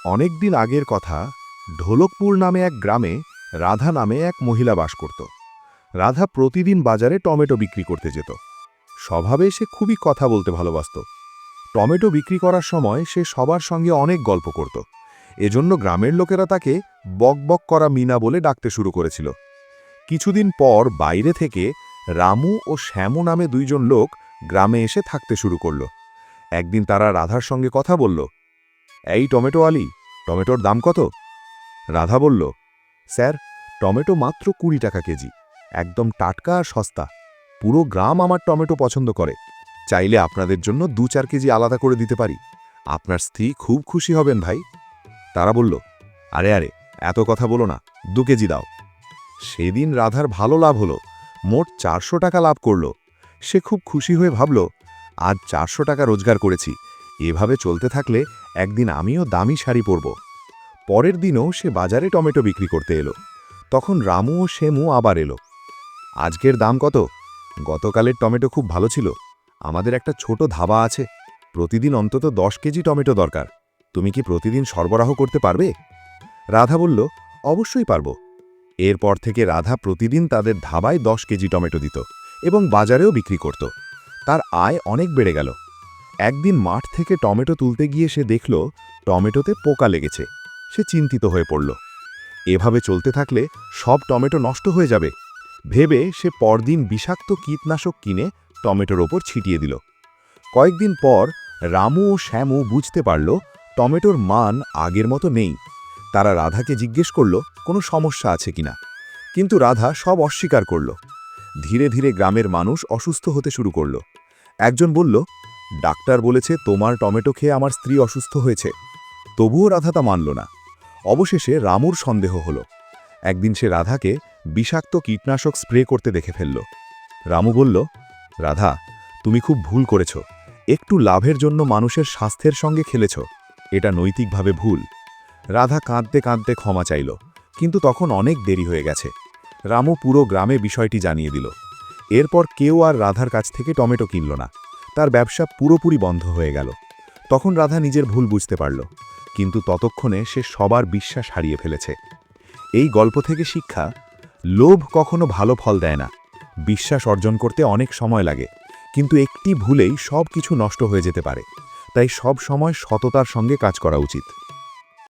অনেকদিন আগের কথা। ঢোলকপুর নামে এক গ্রামে রাধা নামে এক মহিলা বাস করত। রাধা প্রতিদিন বাজারে টমেটো বিক্রি করতে যেত। স্বভাবে সে খুবই কথা বলতে ভালোবাসত। টমেটো বিক্রি করার সময় সে সবার সঙ্গে অনেক গল্প করত। এজন্য গ্রামের লোকেরা তাকে বকবক করা মিনা বলে ডাকতে শুরু করেছিল। কিছুদিন পর বাইরে থেকে রামু ও শ্যামু নামে দুইজন লোক গ্রামে এসে থাকতে শুরু করল। একদিন তারা রাধার সঙ্গে কথা বলল। এই টমেটো আলি, টমেটোর দাম কত? রাধা বলল, স্যার, টমেটো মাত্র 20 টাকা কেজি, একদম টাটকা আর সস্তা। পুরো গ্রাম আমার টমেটো পছন্দ করে। চাইলে আপনাদের জন্য 2-4 কেজি আলাদা করে দিতে পারি। আপনার স্ত্রী খুব খুশি হবেন ভাই। তারা বলল, আরে আরে, এত কথা বলো না, 2 কেজি দাও। সেদিন রাধার ভালো লাভ হলো, মোট 400 টাকা লাভ করল। সে খুব খুশি হয়ে ভাবল, আজ 400 টাকা রোজগার করেছি, এভাবে চলতে থাকলে একদিন আমিও দামি শাড়ি পরব। পরের দিনও সে বাজারে টমেটো বিক্রি করতে এলো। তখন রামু ও শ্যামু আবার এলো। আজকের দাম কত? গতকালের টমেটো খুব ভালো ছিল। আমাদের একটা ছোট ধাবা আছে, প্রতিদিন অন্তত 10 কেজি টমেটো দরকার। তুমি কি প্রতিদিন সরবরাহ করতে পারবে? রাধা বলল, অবশ্যই পারব। এরপর থেকে রাধা প্রতিদিন তাদের ধাবায় 10 কেজি টমেটো দিত এবং বাজারেও বিক্রি করত। তার আয় অনেক বেড়ে গেল। একদিন মাঠ থেকে টমেটো তুলতে গিয়ে সে দেখল টমেটোতে পোকা লেগেছে। সে চিন্তিত হয়ে পড়ল। এভাবে চলতে থাকলে সব টমেটো নষ্ট হয়ে যাবে ভেবে সে পরদিন বিষাক্ত কীটনাশক কিনে টমেটোর ওপর ছিটিয়ে দিল। কয়েকদিন পর রামু ও শ্যামু বুঝতে পারল টমেটোর মান আগের মতো নেই। তারা রাধাকে জিজ্ঞেস করল কোনো সমস্যা আছে কিনা, কিন্তু রাধা সব অস্বীকার করল। ধীরে ধীরে গ্রামের মানুষ অসুস্থ হতে শুরু করল। একজন বলল, ডাক্তার বলেছে তোমার টমেটো খেয়ে আমার স্ত্রী অসুস্থ হয়েছে। তবুও রাধা তা মানল না। অবশেষে রামুর সন্দেহ হল। একদিন সে রাধাকে বিষাক্ত কীটনাশক স্প্রে করতে দেখে ফেলল। রামু বলল, রাধা, তুমি খুব ভুল করেছ। একটু লাভের জন্য মানুষের স্বাস্থ্যের সঙ্গে খেলেছ। এটা নৈতিকভাবে ভুল। রাধা কাঁদতে কাঁদতে ক্ষমা চাইল, কিন্তু তখন অনেক দেরি হয়ে গেছে। রামু পুরো গ্রামে বিষয়টি জানিয়ে দিল। এরপর কেউ আর রাধার কাছ থেকে টমেটো কিনল না। তার ব্যবসা পুরোপুরি বন্ধ হয়ে গেল। তখন রাধা নিজের ভুল বুঝতে পারল, কিন্তু ততক্ষণে সে সবার বিশ্বাস হারিয়ে ফেলেছে। এই গল্প থেকে শিক্ষা, লোভ কখনো ভালো ফল দেয় না। বিশ্বাস অর্জন করতে অনেক সময় লাগে, কিন্তু একটি ভুলেই সব কিছু নষ্ট হয়ে যেতে পারে। তাই সব সময় সততার সঙ্গে কাজ করা উচিত।